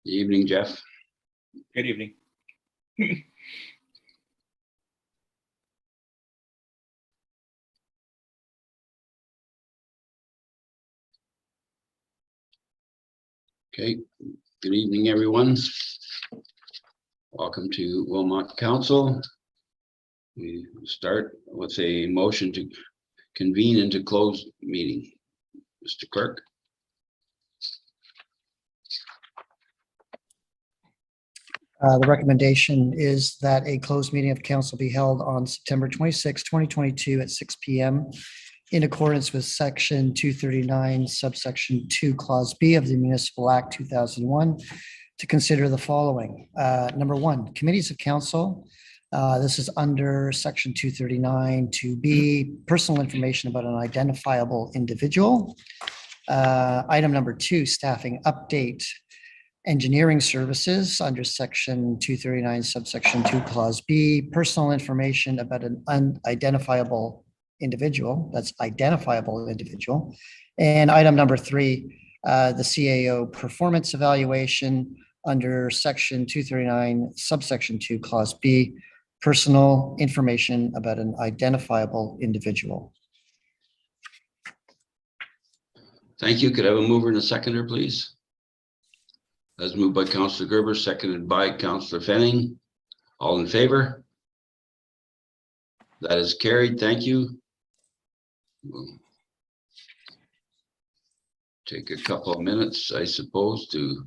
Evening, Jeff. Good evening. Okay, good evening, everyone. Welcome to Wilmot Council. We start with a motion to convene into closed meeting. Mr. Clerk. The recommendation is that a closed meeting of council be held on September 26, 2022 at 6 p.m. in accordance with section 239, subsection 2, clause B of the Municipal Act 2001 to consider the following. Number one, committees of council. This is under section 239 2B, personal information about an identifiable individual. Item number two, staffing update. Engineering services under section 239 subsection 2 clause B, personal information about an unidentifiable individual, that's identifiable individual. And item number three, the CAO performance evaluation under section 239 subsection 2 clause B, personal information about an identifiable individual. Thank you. Could I have a mover and a seconder, please? As moved by Councillor Gerber, seconded by Councillor Fenning. All in favor? That is carried. Thank you. We'll take a couple of minutes, I suppose, to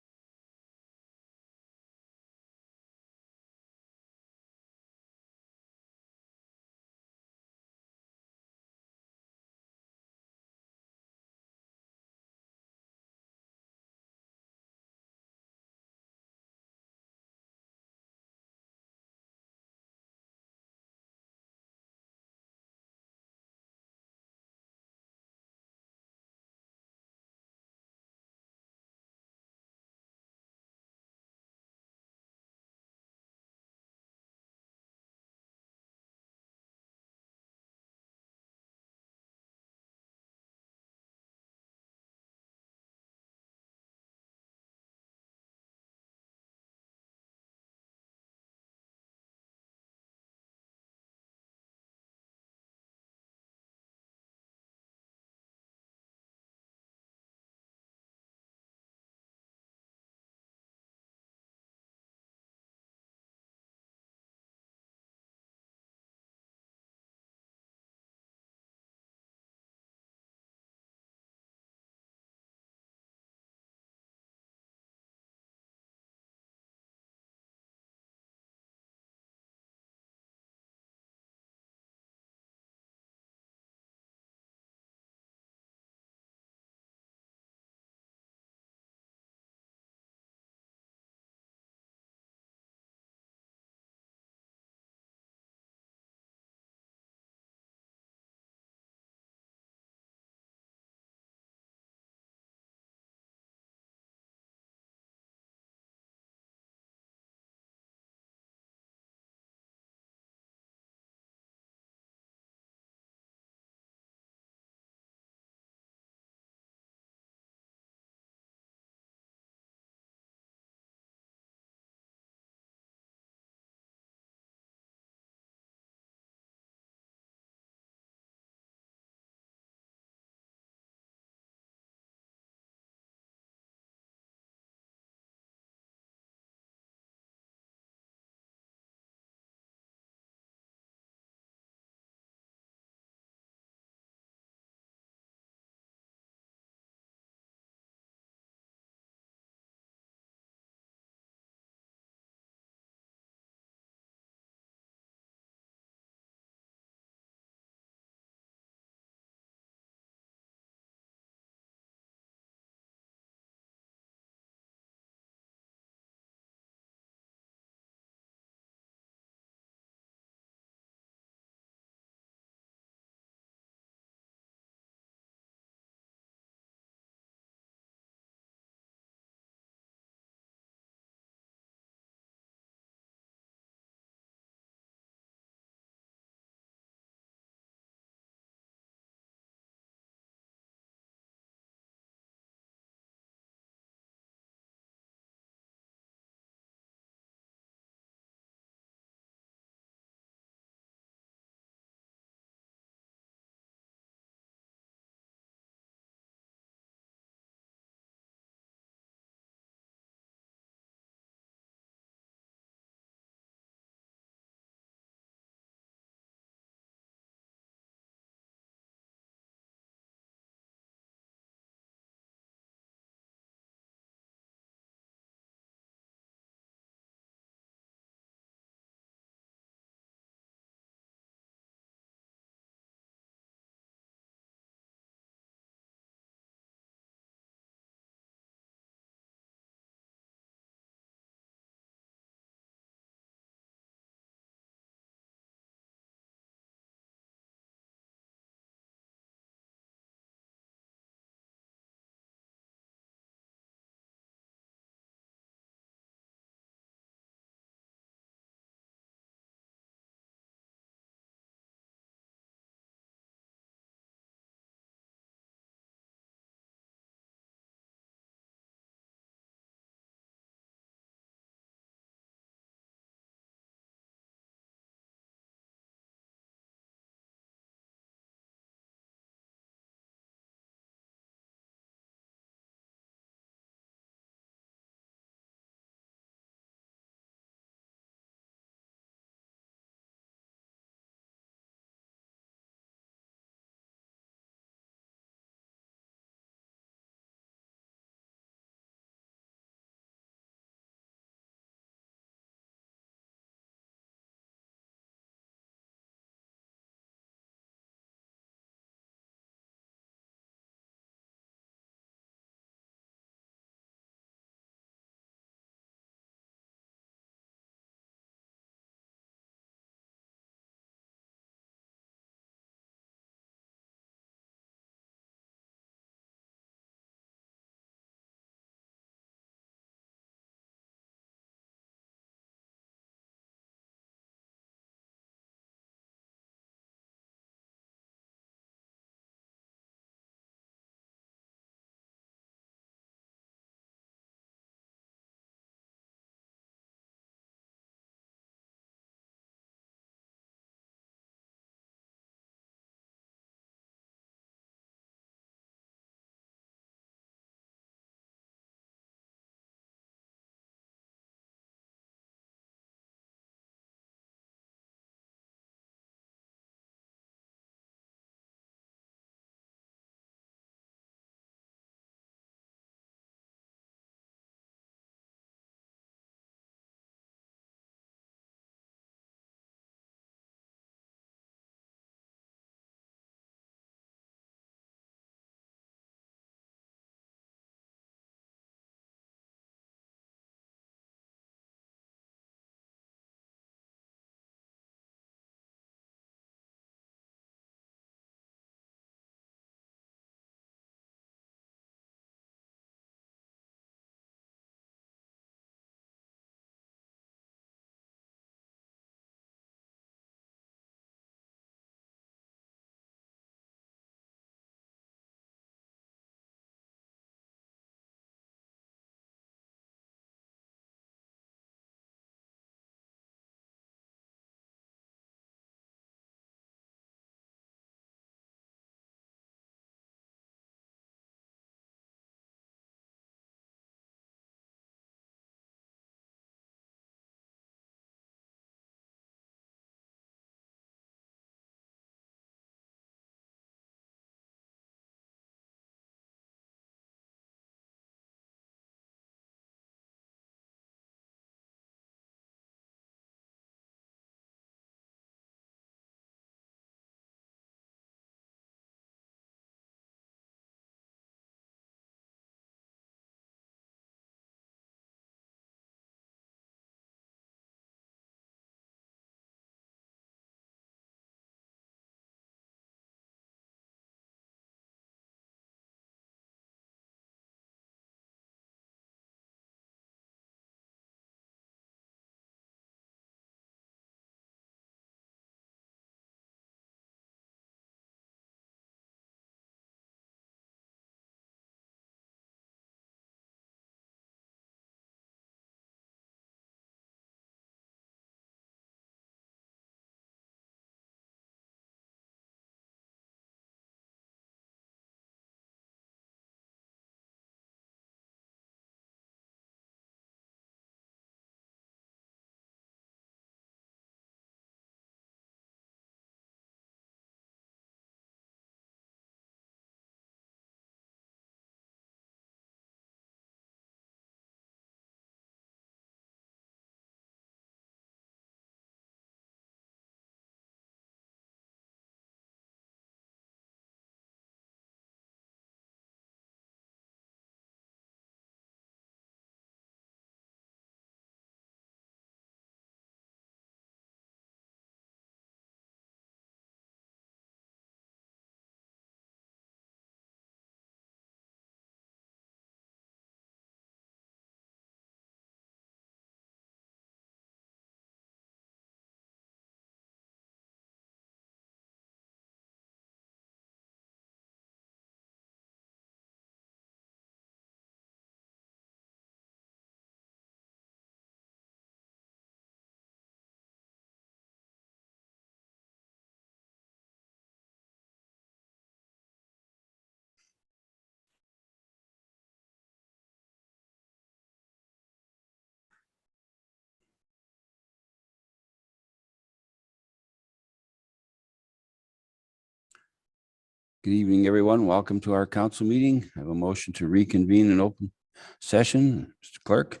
Good evening, everyone. Welcome to our council meeting. I have a motion to reconvene an open session. Mr. Clerk.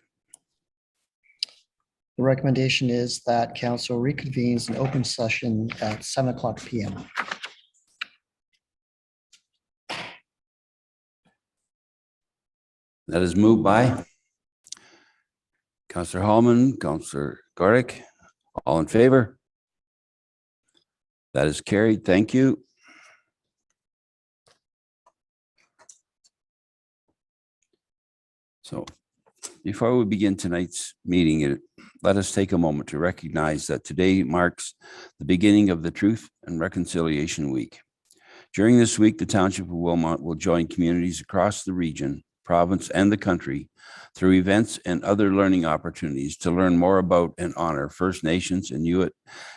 The recommendation is that council reconvenes an open session at 7:00 PM. That is moved by Councillor Hallman, Councillor Gardick. All in favor? That is carried. Thank you. So before we begin tonight's meeting, let us take a moment to recognize that today marks the beginning of the Truth and Reconciliation Week. During this week, the Township of Wilmot will join communities across the region, province, and the country through events and other learning opportunities to learn more about and honor First Nations and Inuit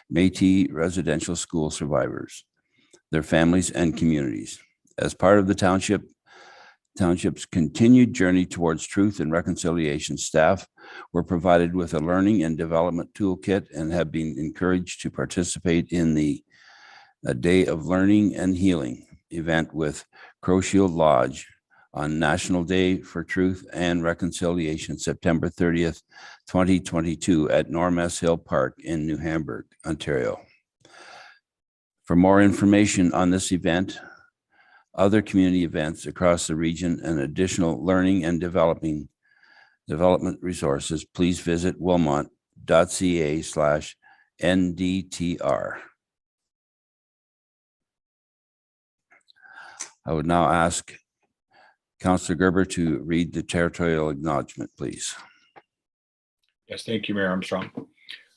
Métis residential school survivors, their families, and communities. As part of the Township's continued journey towards truth and reconciliation, staff were provided with a learning and development toolkit and have been encouraged to participate in the Day of Learning and Healing event with Crow Shield Lodge on National Day for Truth and Reconciliation, September 30th, 2022 at Normas Hill Park in New Hamburg, Ontario. For more information on this event, other community events across the region, and additional learning and development resources, please visit wilmot.ca/NDTR. I would now ask Councillor Gerber to read the Territorial Acknowledgement, please. Yes, thank you, Mayor Armstrong.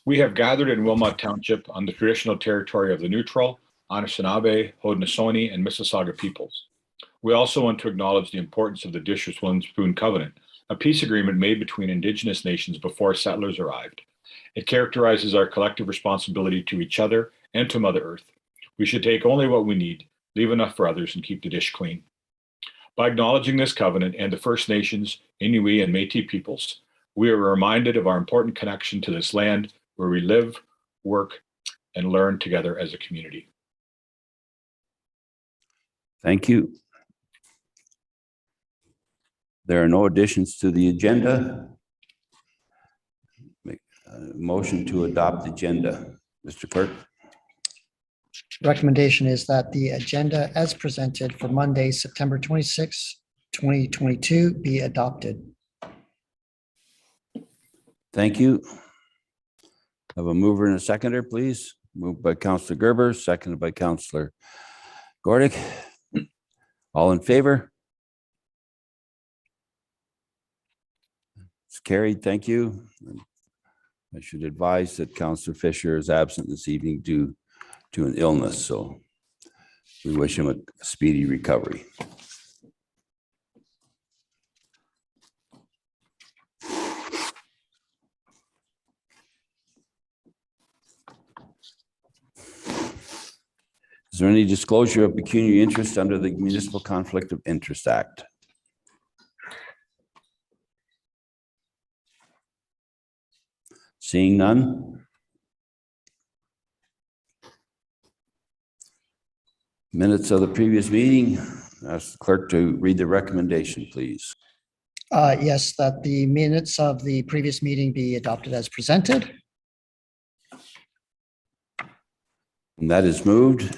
We have gathered in Wilmot Township on the traditional territory of the Neutral, Anishinaabe, Haudenosaunee, and Mississauga peoples. We also want to acknowledge the importance of the Dishers-One Spoon Covenant, a peace agreement made between Indigenous nations before settlers arrived. It characterizes our collective responsibility to each other and to Mother Earth. We should take only what we need, leave enough for others, and keep the dish clean. By acknowledging this covenant and the First Nations, Inuit, and Métis peoples, we are reminded of our important connection to this land where we live, work, and learn together as a community. Thank you. There are no additions to the agenda. Make a motion to adopt the agenda. Mr. Clerk. Recommendation is that the agenda as presented for Monday, September 26, 2022 be adopted. Thank you. Have a mover and a seconder, please. Moved by Councillor Gerber, seconded by Councillor Gardick. All in favor? It's carried. Thank you. I should advise that Councillor Fisher is absent this evening due to an illness, so we wish him a speedy recovery. Is there any disclosure of pecuniary interest under the Municipal Conflict of Interest Act? Seeing none. Minutes of the previous meeting. Ask the clerk to read the recommendation, please. Yes, that the minutes of the previous meeting be adopted as presented. And that is moved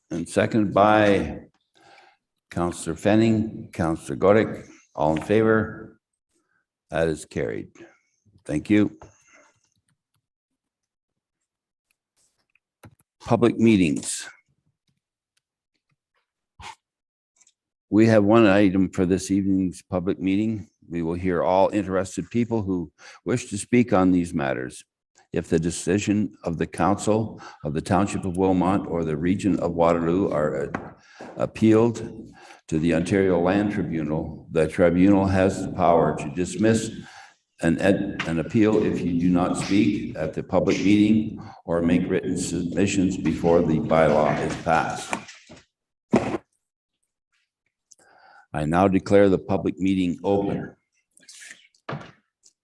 and seconded by Councillor Fenning, Councillor Gardick. All in favor? That is carried. Thank you. Public meetings. We have one item for this evening's public meeting. We will hear all interested people who wish to speak on these matters. If the decision of the Council of the Township of Wilmot or the Region of Waterloo are appealed to the Ontario Land Tribunal, the tribunal has the power to dismiss an appeal if you do not speak at the public meeting or make written submissions before the bylaw is passed. I now declare the public meeting open.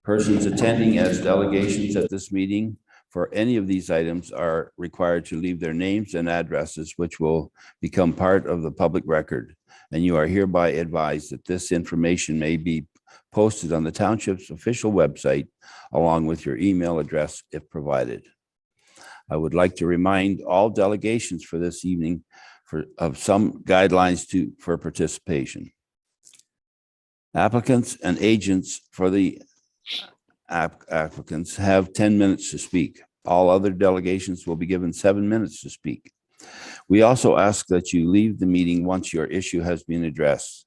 Persons attending as delegations at this meeting for any of these items are required to leave their names and addresses, which will become part of the public record. And you are hereby advised that this information may be posted on the township's official website along with your email address if provided. I would like to remind all delegations for this evening of some guidelines for participation. Applicants and agents for the applicants have 10 minutes to speak. All other delegations will be given 7 minutes to speak. We also ask that you leave the meeting once your issue has been addressed.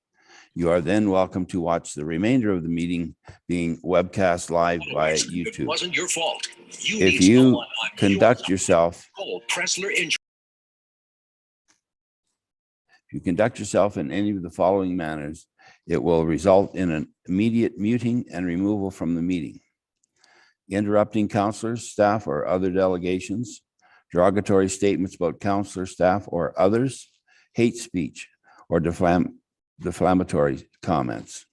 You are then welcome to watch the remainder of the meeting being webcast live via YouTube. It wasn't your fault. If you conduct yourself in any of the following manners, it will result in an immediate muting and removal from the meeting. Interrupting counselors, staff, or other delegations, derogatory statements about counselor, staff, or others, hate speech, or defamatory comments.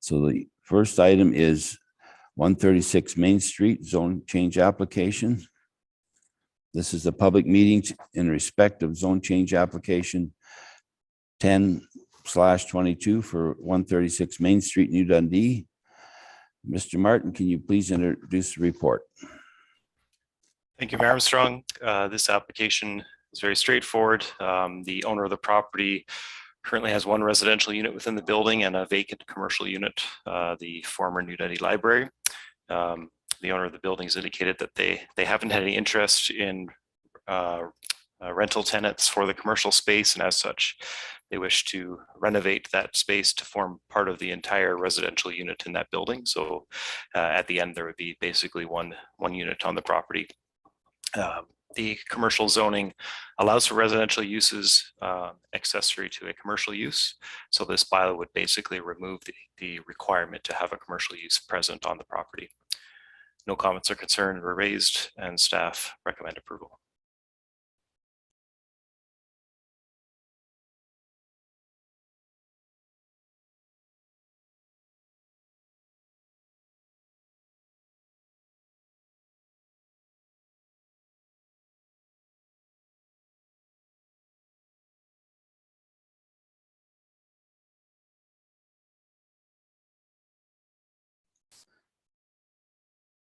So the first item is 136 Main Street zone change application. This is the public meeting in respect of zone change application 10/22 for 136 Main Street, New Dundee. Mr. Martin, can you please introduce the report? Thank you, Mayor Armstrong. This application is very straightforward. The owner of the property currently has one residential unit within the building and a vacant commercial unit, the former New Dundee Library. The owner of the building has indicated that they haven't had any interest in rental tenants for the commercial space, and as such, they wish to renovate that space to form part of the entire residential unit in that building. So at the end, there would be basically one unit on the property. The commercial zoning allows for residential uses accessory to a commercial use. So this bylaw would basically remove the requirement to have a commercial use present on the property. No comments or concerns were raised, and staff recommend approval.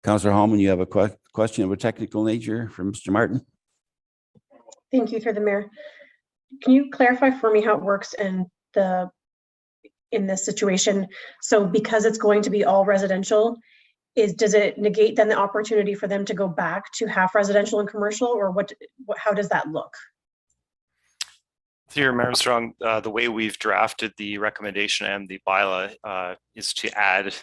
Councillor Hallman, you have a question of a technical nature for Mr. Martin? Thank you, through the mayor. Can you clarify for me how it works in this situation? So because it's going to be all residential, does it negate then the opportunity for them to go back to half residential and commercial, or how does that look? Through Mayor Armstrong, the way we've drafted the recommendation and the bylaw is to add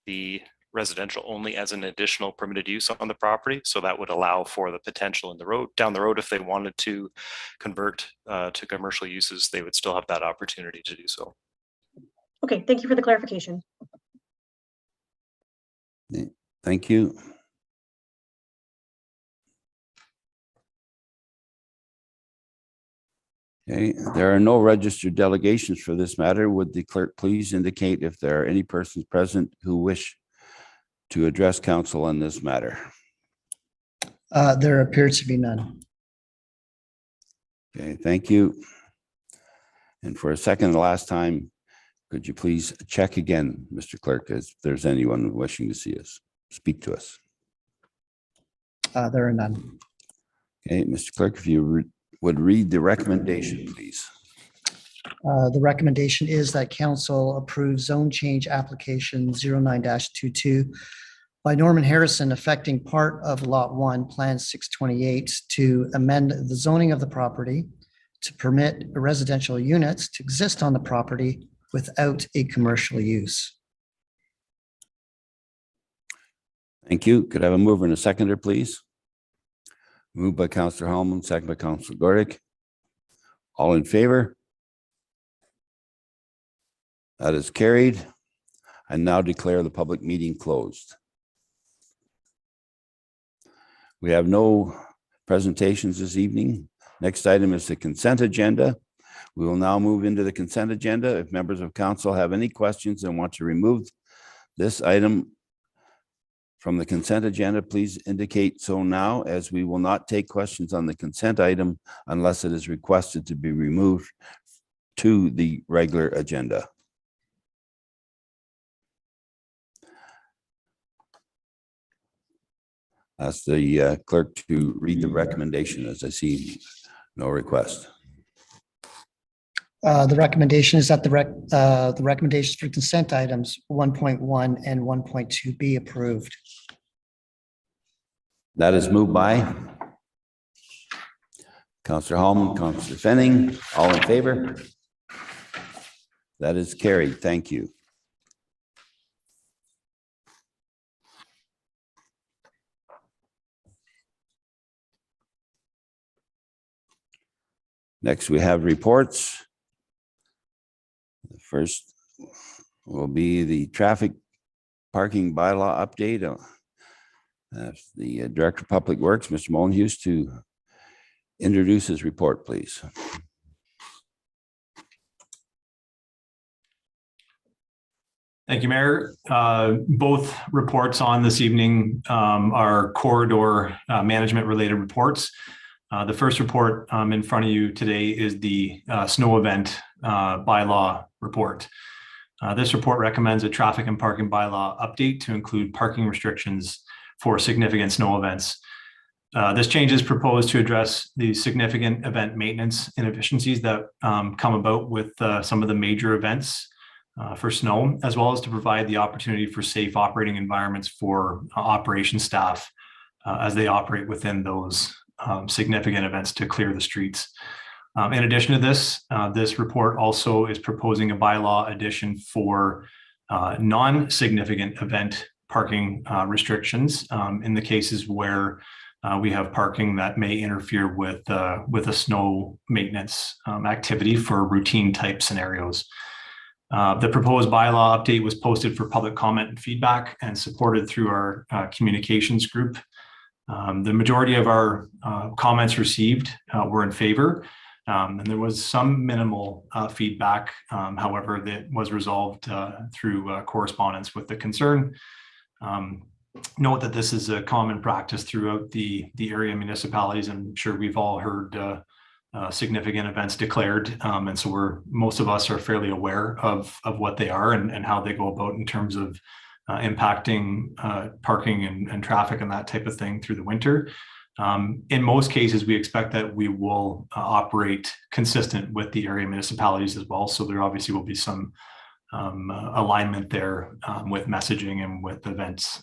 the residential only as an additional permitted use on the property. So that would allow for the potential down the road, if they wanted to convert to commercial uses, they would still have that opportunity to do so. Okay, thank you for the clarification. Thank you. Okay, there are no registered delegations for this matter. Would the clerk please indicate if there are any persons present who wish to address council on this matter? There appears to be none. Okay, thank you. And for a second and last time, could you please check again, Mr. Clerk, if there's anyone wishing to see us, speak to us? There are none. Okay, Mr. Clerk, if you would read the recommendation, please. The recommendation is that council approve zone change application 09-22 by Norman Harrison affecting part of Lot 1, Plan 628 to amend the zoning of the property to permit residential units to exist on the property without a commercial use. Thank you. Could I have a mover and a seconder, please? Moved by Councillor Hallman, second by Councillor Gordick. All in favor? That is carried. I now declare the public meeting closed. We have no presentations this evening. Next item is the consent agenda. We will now move into the consent agenda. If members of council have any questions and want to remove this item from the consent agenda, please indicate so now, as we will not take questions on the consent item unless it is requested to be removed to the regular agenda. Ask the clerk to read the recommendation, as I see no request. The recommendation is that the recommendations for consent items 1.1 and 1.2 be approved. That is moved by Councillor Hallman, Councillor Fenning. All in favor? That is carried. Thank you. Next, we have reports. The first will be the traffic parking bylaw update. The Director of Public Works, Mr. Molyneux, to introduce his report, please. Thank you, Mayor. Both reports on this evening are corridor management related reports. The first report in front of you today is the snow event bylaw report. This report recommends a traffic and parking bylaw update to include parking restrictions for significant snow events. This change is proposed to address the significant event maintenance inefficiencies that come about with some of the major events for snow, as well as to provide the opportunity for safe operating environments for operation staff as they operate within those significant events to clear the streets. In addition to this, this report also is proposing a bylaw addition for non-significant event parking restrictions in the cases where we have parking that may interfere with a snow maintenance activity for routine type scenarios. The proposed bylaw update was posted for public comment and feedback and supported through our communications group. The majority of our comments received were in favor, and there was some minimal feedback, however, that was resolved through correspondence with the concern. Note that this is a common practice throughout the area municipalities. I'm sure we've all heard significant events declared, and so most of us are fairly aware of what they are and how they go about in terms of impacting parking and traffic and that type of thing through the winter. In most cases, we expect that we will operate consistent with the area municipalities as well. So there obviously will be some alignment there with messaging and with events.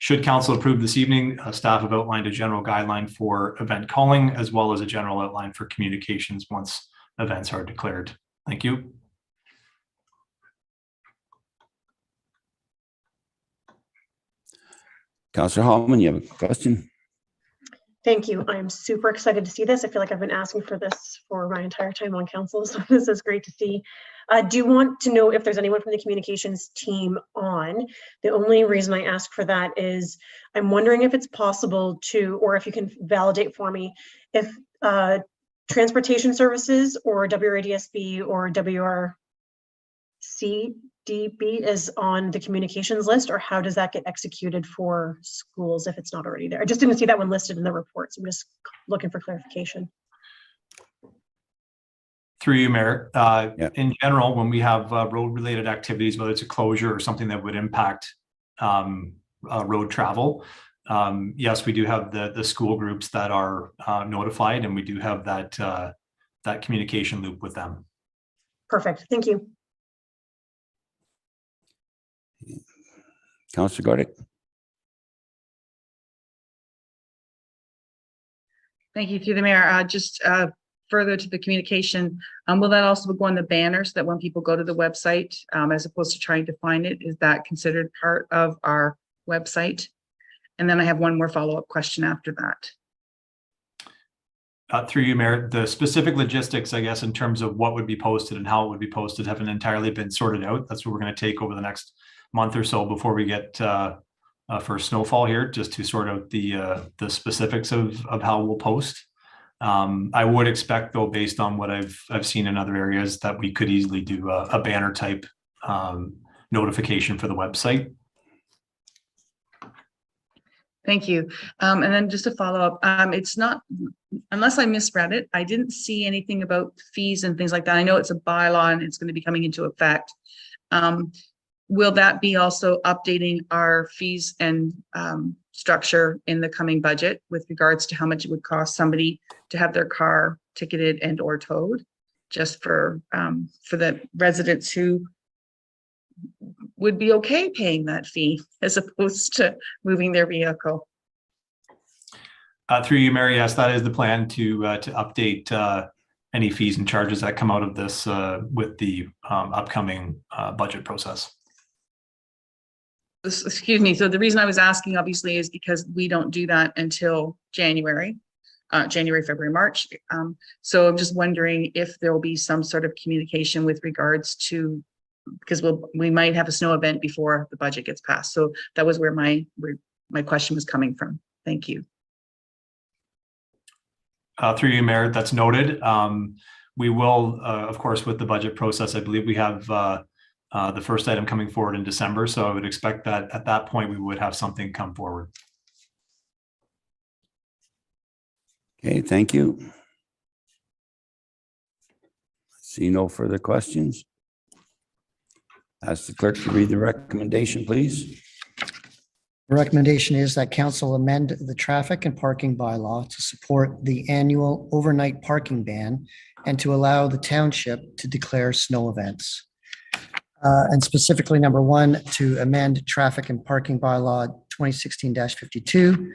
Should council approve this evening, staff have outlined a general guideline for event calling, as well as a general outline for communications once events are declared. Thank you. Councillor Hallman, you have a question? Thank you. I'm super excited to see this. I feel like I've been asking for this for my entire time on council, so this is great to see. Do you want to know if there's anyone from the communications team on? The only reason I ask for that is I'm wondering if it's possible to, or if you can validate for me, if transportation services or WRDSB or WRCDB is on the communications list, or how does that get executed for schools if it's not already there? I just didn't see that one listed in the report, so I'm just looking for clarification. Through you, Mayor. In general, when we have road-related activities, whether it's a closure or something that would impact road travel, yes, we do have the school groups that are notified, and we do have that communication loop with them. Perfect. Thank you. Councillor Gordick. Thank you. Through the mayor, just further to the communication, will that also go on the banner so that when people go to the website, as opposed to trying to find it, is that considered part of our website? And then I have one more follow-up question after that. Through you, Mayor, the specific logistics, I guess, in terms of what would be posted and how it would be posted haven't entirely been sorted out. That's what we're going to take over the next month or so before we get for snowfall here, just to sort out the specifics of how we'll post. I would expect, though, based on what I've seen in other areas, that we could easily do a banner type notification for the website. Thank you. And then just to follow up, it's not, unless I misread it, I didn't see anything about fees and things like that. I know it's a bylaw and it's going to be coming into effect. Will that be also updating our fees and structure in the coming budget with regards to how much it would cost somebody to have their car ticketed and or towed, just for the residents who would be okay paying that fee as opposed to moving their vehicle? Through you, Mary, yes, that is the plan to update any fees and charges that come out of this with the upcoming budget process. Excuse me. So the reason I was asking obviously is because we don't do that until January, February, March. So I'm just wondering if there will be some sort of communication with regards to, because we might have a snow event before the budget gets passed. So that was where my question was coming from. Thank you. Through you, Mayor, that's noted. We will, of course, with the budget process, I believe we have the first item coming forward in December. So I would expect that at that point, we would have something come forward. Okay, thank you. See no further questions. Ask the clerk to read the recommendation, please. The recommendation is that council amend the traffic and parking bylaw to support the annual overnight parking ban and to allow the township to declare snow events. And specifically, number one, to amend traffic and parking bylaw 2016-52 to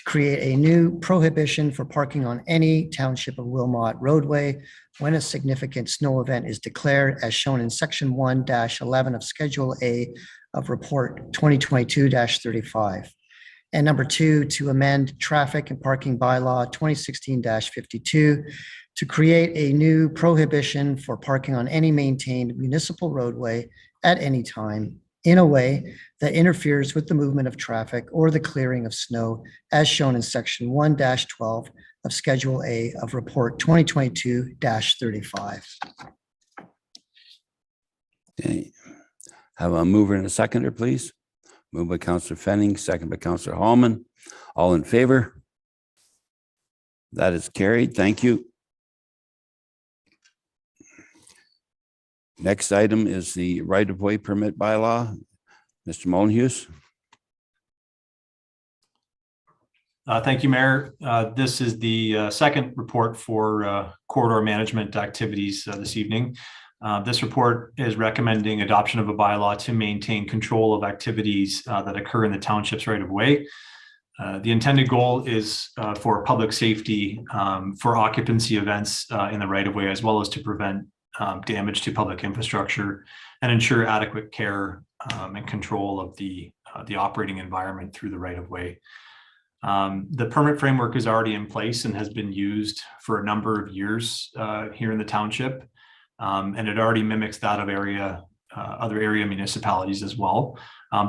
create a new prohibition for parking on any Township of Wilmot roadway when a significant snow event is declared, as shown in section 1-11 of Schedule A of Report 2022-35. And number two, to amend traffic and parking bylaw 2016-52 to create a new prohibition for parking on any maintained municipal roadway at any time in a way that interferes with the movement of traffic or the clearing of snow, as shown in section 1-12 of Schedule A of Report 2022-35. Okay. Have a mover and a seconder, please. Moved by Councillor Fenning, second by Councillor Hallman. All in favor? That is carried. Thank you. Next item is the right-of-way permit bylaw. Mr. Molyneux. Thank you, Mayor. This is the second report for corridor management activities this evening. This report is recommending adoption of a bylaw to maintain control of activities that occur in the township's right-of-way. The intended goal is for public safety, for occupancy events in the right-of-way, as well as to prevent damage to public infrastructure and ensure adequate care and control of the operating environment through the right-of-way. The permit framework is already in place and has been used for a number of years here in the township, and it already mimics that of other area municipalities as well.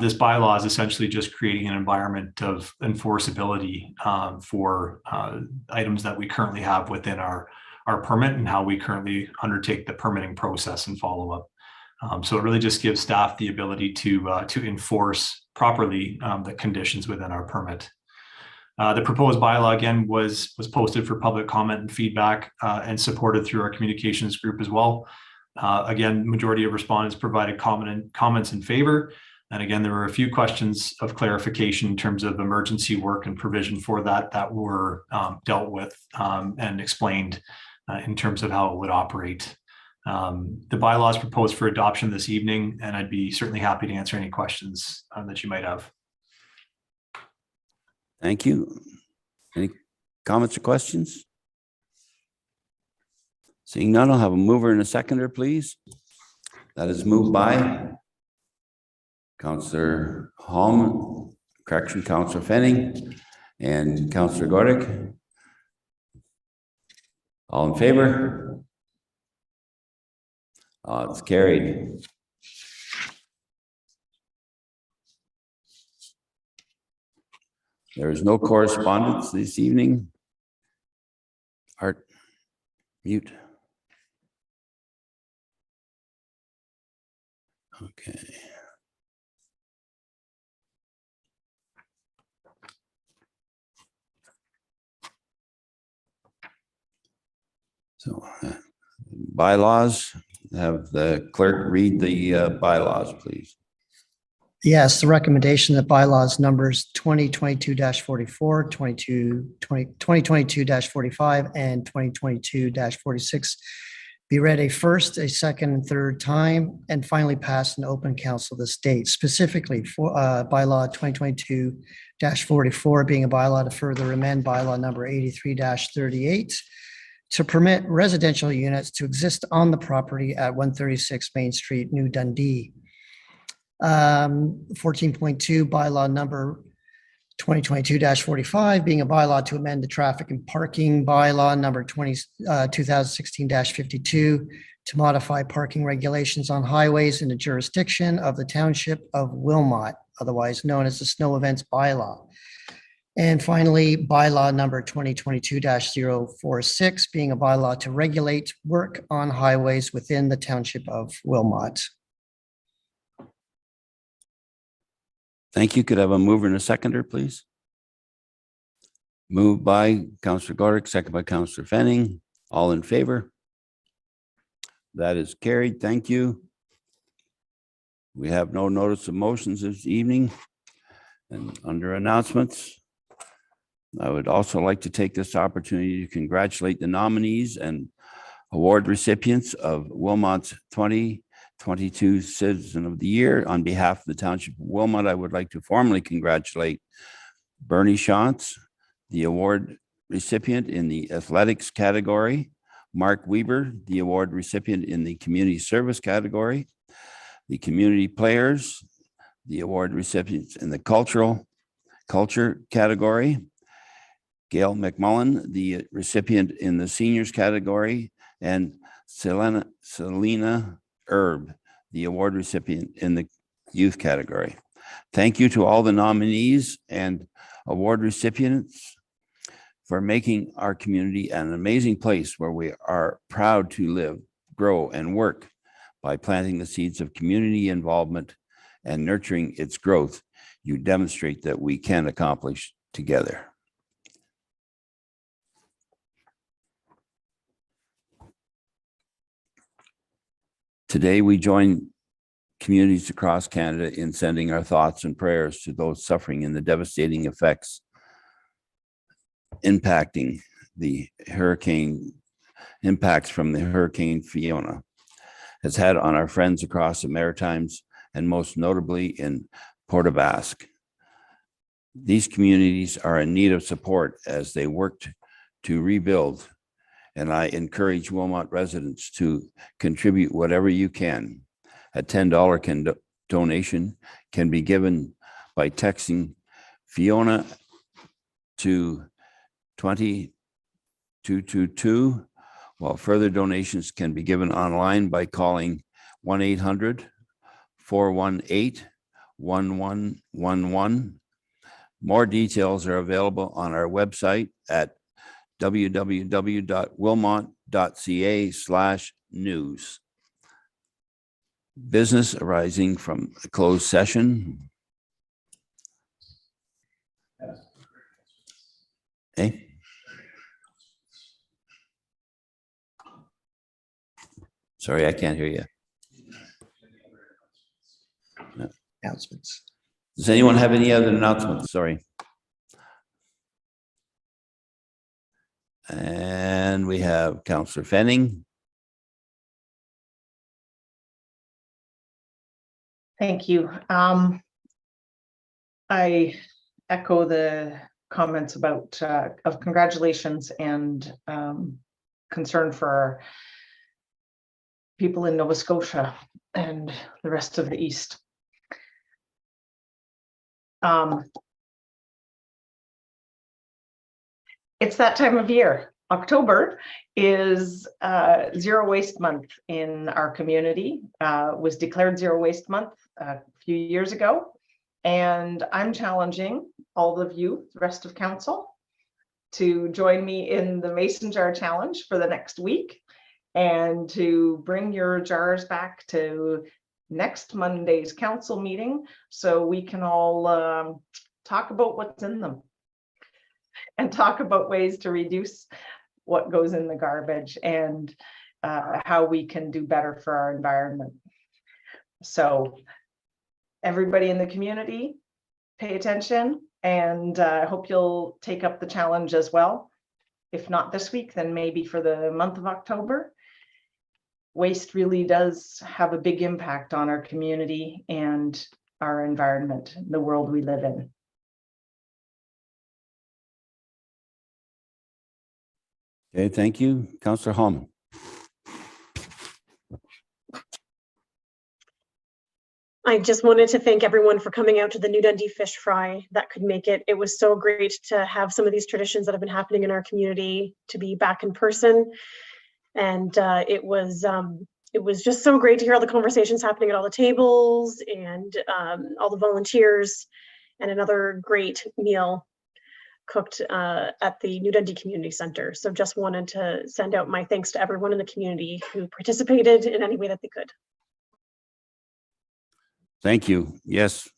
This bylaw is essentially just creating an environment of enforceability for items that we currently have within our permit and how we currently undertake the permitting process and follow up. So it really just gives staff the ability to enforce properly the conditions within our permit. The proposed bylaw, again, was posted for public comment and feedback and supported through our communications group as well. Again, majority of respondents provided comments in favor. And again, there were a few questions of clarification in terms of emergency work and provision for that were dealt with and explained in terms of how it would operate. The bylaw is proposed for adoption this evening, and I'd be certainly happy to answer any questions that you might have. Thank you. Any comments or questions? Seeing none, I'll have a mover and a seconder, please. That is moved by Councillor Hallman, Councillor Fenning, and Councillor Gordick. All in favor? It's carried. There is no correspondence this evening. Art, mute. Okay. So bylaws, have the clerk read the bylaws, please. Yes, the recommendation that bylaws numbers 2022-44, 2022-45, and 2022-46 be read a first, a second, and third time, and finally passed in open council this date. Specifically for bylaw 2022-44 being a bylaw to further amend bylaw number 83-38 to permit residential units to exist on the property at 136 Main Street, New Dundee. 14.2 bylaw number 2022-45 being a bylaw to amend the traffic and parking bylaw number 2016-52 to modify parking regulations on highways in the jurisdiction of the Township of Wilmot, otherwise known as the Snow Events Bylaw. And finally, bylaw number 2022-046 being a bylaw to regulate work on highways within the Township of Wilmot. Thank you. Could I have a mover and a seconder, please? Moved by Councillor Gorick, second by Councillor Fenning. All in favor? That is carried. Thank you. We have no notice of motions this evening. And under announcements, I would also like to take this opportunity to congratulate the nominees and award recipients of Wilmot's 2022 Citizen of the Year. On behalf of the Township of Wilmot, I would like to formally congratulate Bernie Shantz, the award recipient in the athletics category, Mark Weber, the award recipient in the community service category, the community players, the award recipients in the culture category, Gail McMullen, the recipient in the seniors category, and Selena Erb, the award recipient in the youth category. Thank you to all the nominees and award recipients for making our community an amazing place where we are proud to live, grow, and work by planting the seeds of community involvement and nurturing its growth. You demonstrate that we can accomplish together. Today, we join communities across Canada in sending our thoughts and prayers to those suffering in the devastating effects impacting the hurricane impacts from the Hurricane Fiona has had on our friends across the Maritimes and most notably in Port aux Basques. These communities are in need of support as they work to rebuild, and I encourage Wilmot residents to contribute whatever you can. A $10 donation can be given by texting Fiona to 20222, while further donations can be given online by calling 1-800-418-1111. More details are available on our website at www.wilmot.ca/news. Business arising from a closed session. Okay. Sorry, I can't hear you. No. Announcements. Does anyone have any other announcements? Sorry. And we have Councillor Fenning. Thank you. I echo the comments about of congratulations and concern for people in Nova Scotia and the rest of the East. It's that time of year. October is Zero Waste Month in our community. Was declared Zero Waste Month a few years ago. And I'm challenging all of you, the rest of council, to join me in the Mason Jar Challenge for the next week and to bring your jars back to next Monday's council meeting so we can all talk about what's in them and talk about ways to reduce what goes in the garbage and how we can do better for our environment. So everybody in the community, pay attention, and I hope you'll take up the challenge as well. If not this week, then maybe for the month of October. Waste really does have a big impact on our community and our environment, the world we live in. Okay, thank you. Councillor Hallman. I just wanted to thank everyone for coming out to the New Dundee Fish Fry. That could make it. It was so great to have some of these traditions that have been happening in our community to be back in person. And it was just so great to hear all the conversations happening at all the tables and all the volunteers, and another great meal cooked at the New Dundee Community Center. So just wanted to send out my thanks to everyone in the community who participated in any way that they could. Thank you. Yes,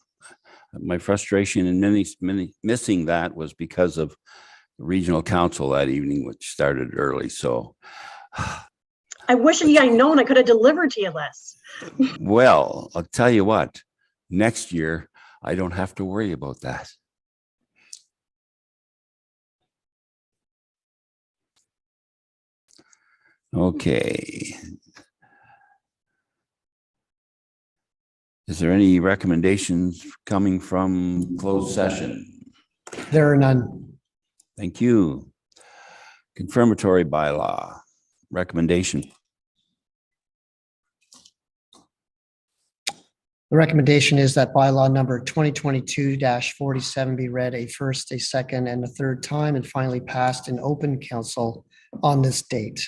my frustration in missing that was because of the regional council that evening, which started early. So I wish I'd known I could have delivered to you less. well, I'll tell you what, next year, I don't have to worry about that. Okay. Is there any recommendations coming from closed session? There are none. Thank you. Confirmatory bylaw recommendation. The recommendation is that bylaw number 2022-47 be read a first, a second, and a third time, and finally passed in open council on this date.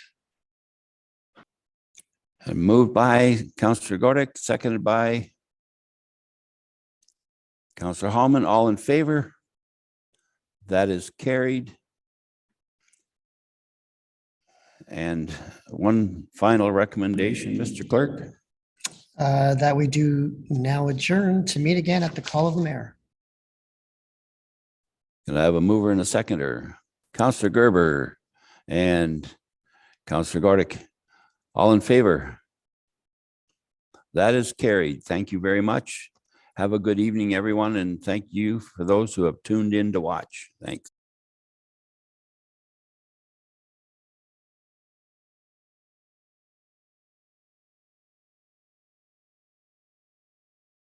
And moved by Councillor Gordick, seconded by Councillor Hallman. All in favor? That is carried. And one final recommendation, Mr. Clerk. That we do now adjourn to meet again at the call of the mayor. Can I have a mover and a seconder? Councillor Gerber and Councillor Gordick. All in favor? That is carried. Thank you very much. Have a good evening, everyone, and thank you for those who have tuned in to watch. Thanks.